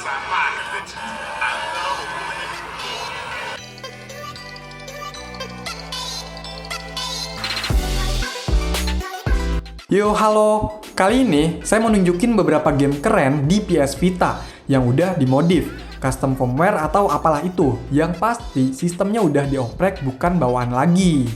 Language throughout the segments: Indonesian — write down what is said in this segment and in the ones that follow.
Yo, halo! Kali ini saya mau nunjukin beberapa game keren di PS Vita yang udah dimodif, custom firmware atau apalah itu. Yang pasti sistemnya udah dioprek, bukan bawaan lagi.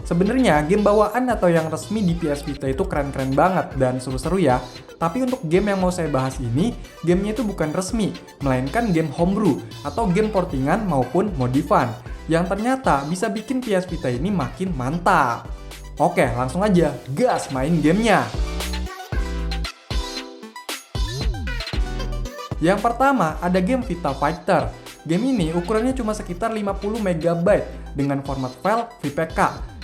Sebenarnya game bawaan atau yang resmi di PS Vita itu keren-keren banget dan seru-seru ya. Tapi untuk game yang mau saya bahas ini, gamenya itu bukan resmi, melainkan game homebrew atau game portingan maupun modifan yang ternyata bisa bikin PS Vita ini makin mantap. Oke, langsung aja gas main gamenya. Yang pertama ada game Vita Fighter. Game ini ukurannya cuma sekitar 50 MB dengan format file VPK.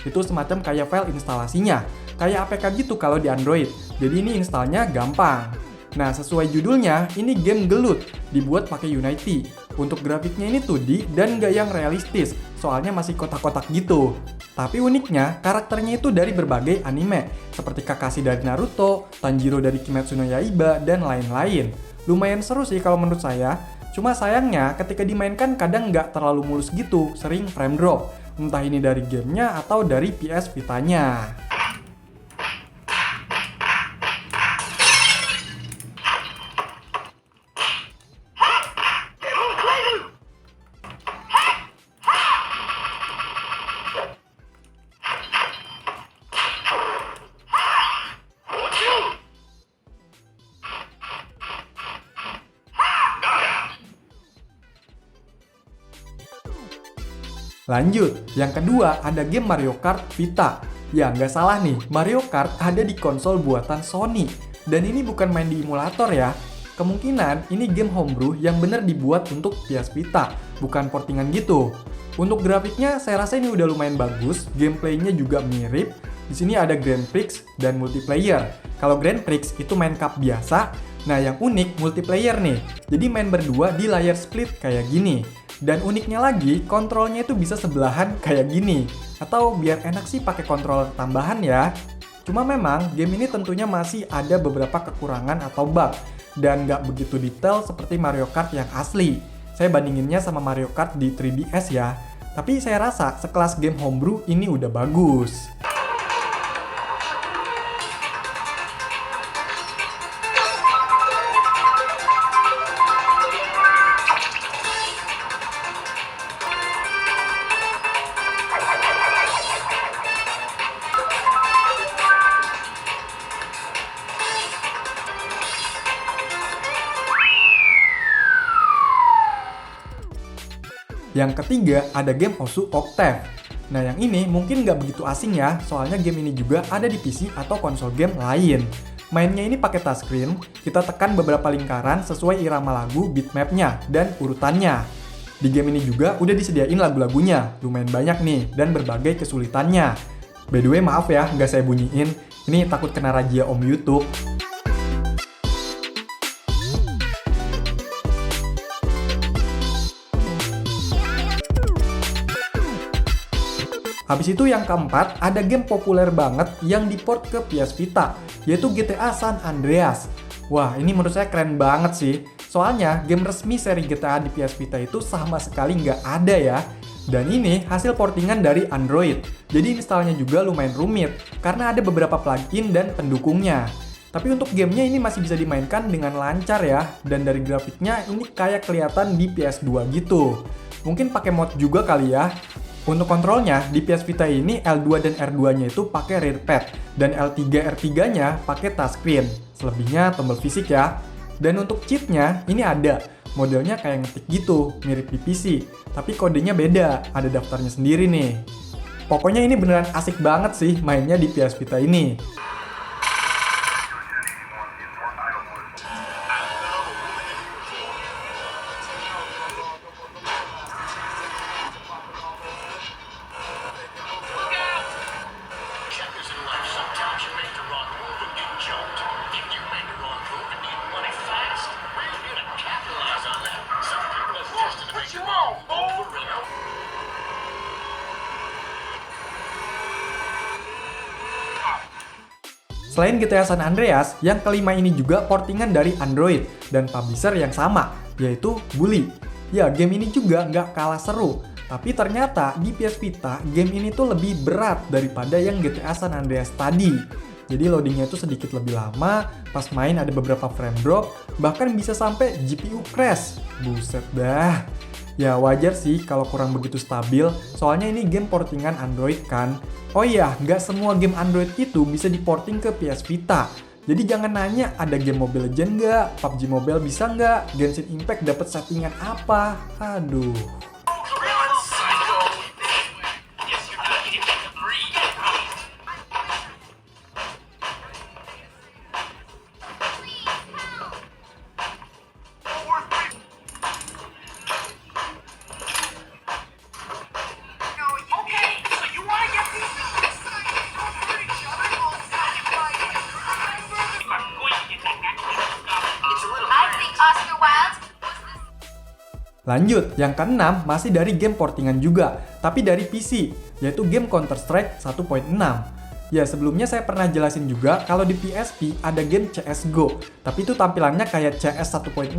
Itu semacam kayak file instalasinya, kayak APK gitu kalau di Android. Jadi ini installnya gampang. Nah, sesuai judulnya, ini game gelut, dibuat pakai Unity. Untuk grafiknya ini 2D dan nggak yang realistis, soalnya masih kotak-kotak gitu. Tapi uniknya, karakternya itu dari berbagai anime, seperti Kakashi dari Naruto, Tanjiro dari Kimetsu no Yaiba, dan lain-lain. Lumayan seru sih kalau menurut saya, cuma sayangnya ketika dimainkan kadang nggak terlalu mulus gitu, sering frame drop. Entah ini dari gamenya atau dari PS Vitanya. Lanjut, yang kedua ada game Mario Kart Vita. Ya, nggak salah nih, Mario Kart ada di konsol buatan Sony. Dan ini bukan main di emulator ya. Kemungkinan ini game homebrew yang bener dibuat untuk PS Vita, bukan portingan gitu. Untuk grafiknya, saya rasa ini udah lumayan bagus, gameplaynya juga mirip. Di sini ada Grand Prix dan multiplayer. Kalau Grand Prix itu main cup biasa, nah yang unik multiplayer nih. Jadi main berdua di layar split kayak gini. Dan uniknya lagi, kontrolnya itu bisa sebelahan kayak gini. Atau biar enak sih pakai kontrol tambahan ya. Cuma memang game ini tentunya masih ada beberapa kekurangan atau bug. Dan nggak begitu detail seperti Mario Kart yang asli. Saya bandinginnya sama Mario Kart di 3DS ya. Tapi saya rasa sekelas game homebrew ini udah bagus. Yang ketiga ada game Osu Octave. Nah yang ini mungkin nggak begitu asing ya, soalnya game ini juga ada di PC atau konsol game lain. Mainnya ini pakai touchscreen, kita tekan beberapa lingkaran sesuai irama lagu, bitmapnya, dan urutannya. Di game ini juga udah disediain lagu-lagunya, lumayan banyak nih, dan berbagai kesulitannya. By the way maaf ya, nggak saya bunyiin, ini takut kena razia Om YouTube. Habis itu yang keempat, ada game populer banget yang diport ke PS Vita, yaitu GTA San Andreas. Wah, ini menurut saya keren banget sih. Soalnya, game resmi seri GTA di PS Vita itu sama sekali nggak ada ya. Dan ini hasil portingan dari Android. Jadi installnya juga lumayan rumit, karena ada beberapa plugin dan pendukungnya. Tapi untuk gamenya ini masih bisa dimainkan dengan lancar ya. Dan dari grafiknya ini kayak kelihatan di PS2 gitu. Mungkin pakai mod juga kali ya. Untuk kontrolnya, di PS Vita ini L2 dan R2-nya itu pakai rear pad, dan L3, R3-nya pakai touchscreen. Selebihnya tombol fisik ya. Dan untuk cheat-nya, ini ada. Modelnya kayak ngetik gitu, mirip di PC. Tapi kodenya beda, ada daftarnya sendiri nih. Pokoknya ini beneran asik banget sih mainnya di PS Vita ini. Selain GTA San Andreas, yang kelima ini juga portingan dari Android dan publisher yang sama, yaitu Bully. Ya, game ini juga nggak kalah seru, tapi ternyata di PS Vita, game ini tuh lebih berat daripada yang GTA San Andreas tadi. Jadi loadingnya itu sedikit lebih lama, pas main ada beberapa frame drop, bahkan bisa sampai GPU crash. Buset dah. Ya wajar sih kalau kurang begitu stabil, soalnya ini game portingan Android kan. Oh iya, nggak semua game Android itu bisa diporting ke PS Vita. Jadi jangan nanya ada game Mobile Legends nggak, PUBG Mobile bisa nggak, Genshin Impact dapat settingan apa. Aduh. Lanjut, yang keenam masih dari game portingan juga, tapi dari PC, yaitu game Counter-Strike 1.6. Ya, sebelumnya saya pernah jelasin juga kalau di PSP ada game CSGO, tapi itu tampilannya kayak CS 1.6,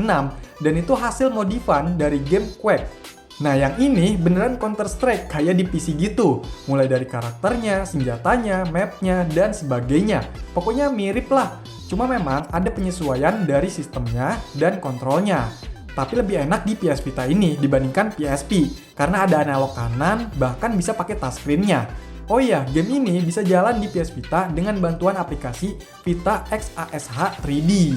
dan itu hasil modifan dari game Quake. Nah, yang ini beneran Counter-Strike kayak di PC gitu, mulai dari karakternya, senjatanya, mapnya, dan sebagainya. Pokoknya mirip lah, cuma memang ada penyesuaian dari sistemnya dan kontrolnya. Tapi lebih enak di PS Vita ini dibandingkan PSP, karena ada analog kanan, bahkan bisa pakai touchscreen-nya. Oh iya, game ini bisa jalan di PS Vita dengan bantuan aplikasi Vita XASH 3D.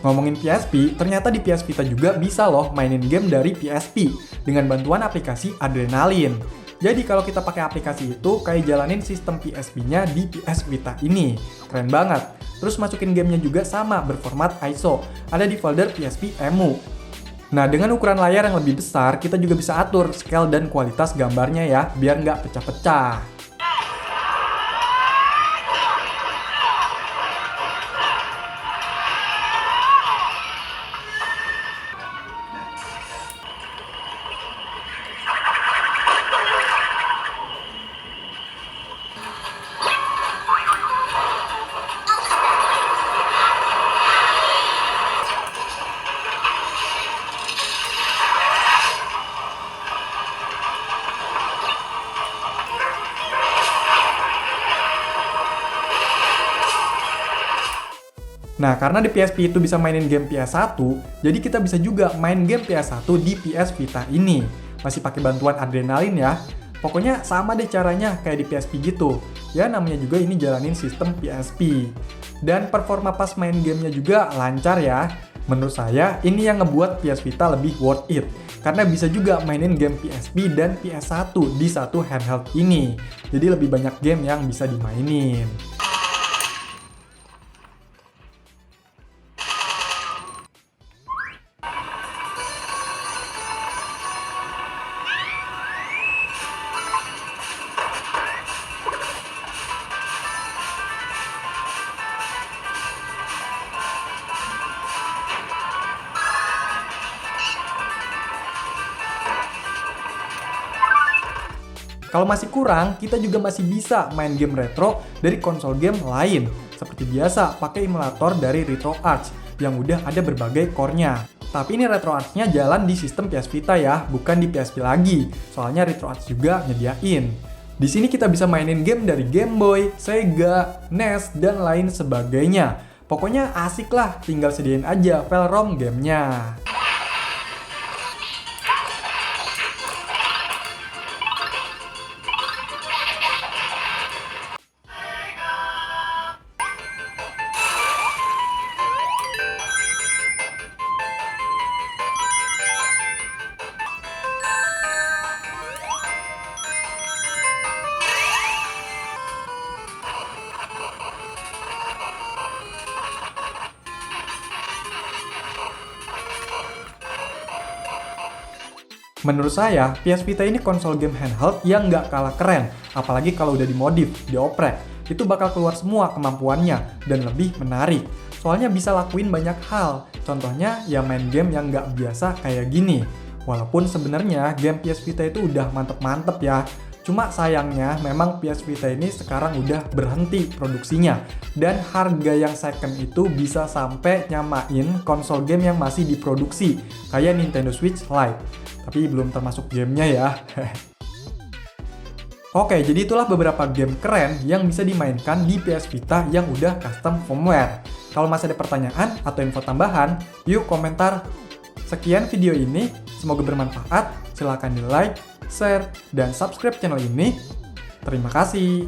Ngomongin PSP, ternyata di PS Vita juga bisa loh mainin game dari PSP dengan bantuan aplikasi Adrenaline. Jadi kalau kita pakai aplikasi itu kayak jalanin sistem PSP-nya di PS Vita ini. Keren banget. Terus masukin gamenya juga sama berformat ISO. Ada di folder PSP EMU. Nah, dengan ukuran layar yang lebih besar, kita juga bisa atur scale dan kualitas gambarnya ya, biar nggak pecah-pecah. Nah, karena di PSP itu bisa mainin game PS1, jadi kita bisa juga main game PS1 di PS Vita ini. Masih pakai bantuan Adrenaline ya. Pokoknya sama deh caranya kayak di PSP gitu. Ya namanya juga ini jalanin sistem PSP. Dan performa pas main gamenya juga lancar ya. Menurut saya, ini yang ngebuat PS Vita lebih worth it. Karena bisa juga mainin game PSP dan PS1 di satu handheld ini. Jadi lebih banyak game yang bisa dimainin. Kalau masih kurang, kita juga masih bisa main game retro dari konsol game lain. Seperti biasa, pakai emulator dari RetroArch yang udah ada berbagai core-nya. Tapi ini RetroArch-nya jalan di sistem PS Vita ya, bukan di PSP lagi. Soalnya RetroArch juga nyediain. Di sini kita bisa mainin game dari Game Boy, Sega, NES, dan lain sebagainya. Pokoknya asik lah, tinggal sediain aja file ROM gamenya. Menurut saya, PS Vita ini konsol game handheld yang nggak kalah keren, apalagi kalau udah dimodif, dioprek. Itu bakal keluar semua kemampuannya, dan lebih menarik. Soalnya bisa lakuin banyak hal, contohnya ya main game yang nggak biasa kayak gini. Walaupun sebenarnya game PS Vita itu udah mantep-mantep ya, cuma sayangnya memang PS Vita ini sekarang udah berhenti produksinya. Dan harga yang second itu bisa sampai nyamain konsol game yang masih diproduksi, kayak Nintendo Switch Lite. Tapi belum termasuk gamenya ya. Oke, jadi itulah beberapa game keren yang bisa dimainkan di PS Vita yang udah custom firmware. Kalau masih ada pertanyaan atau info tambahan, yuk komentar. Sekian video ini, semoga bermanfaat. Silahkan di like, share, dan subscribe channel ini. Terima kasih.